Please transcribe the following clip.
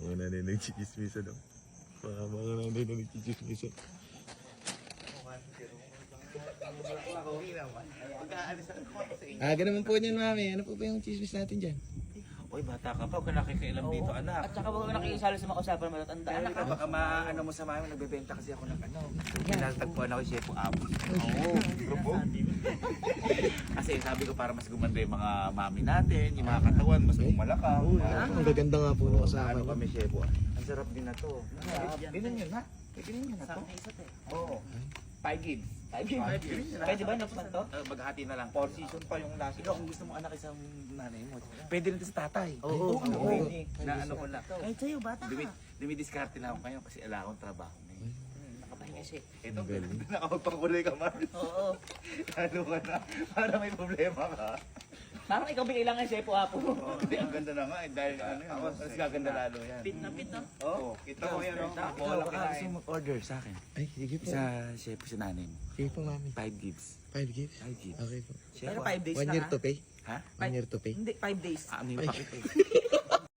Mga nanay nagchichismisan no? Mga nanay na nagchichismisan. Ganun po niyan, mami. Ano po ba yung chismis natin dyan? Uy, bata ka pa, huwag ka nakikialam dito, anak. At saka huwag nakikisali sa mga usapan mo. Tandaan na ka. Baka maano mo sa mami, nagbebenta kasi ako ng ano. Pinatagpuan ako yung Chef Apo. Oo, grupo. Kasi sabi ko para mas gumanda yung mga mami natin, yung mga katawan, mas umalakaw. Ang gaganda nga po nung kasama Ano niyo. kami, Chef? Ang sarap din na to. Dinan yun, ha? Dinan yun na to. Oo. 5 gigs. 5 gigs. Pwede ba napunan to? Maghati na lang. 4 season pa yung last. Ikaw, kung gusto mo anak isang nanay mo, pwede rin ito sa tatay. Oo. Pwede. Na ano ko na. Kahit sa'yo, bata ka. Dumidiskarte na ako ngayon kasi ala akong trabaho ngayon. Nakapahinga siya. Ito, nakapagpakulay ka man. Oo. Lalo ka na. Para may problema ka. Parang ikaw kailangan siya po, Apo. Hindi, ang ganda na nga eh. Dahil ano yun. Mas gaganda lalo yan. Pit na pit, no? Oo. Kita mo yan, no? Ikaw, Baka gusto mo order sa akin. Ay, sige po. Sa chef, sa nanay mo. Sige po, mami. 5 gigs. 5 gifts? 5 gigs. Okay po. Pero 5 days 1 na, year ha? to pay? Ha? 1 year to pay? Hindi, 5 days. Ano yung pakit eh?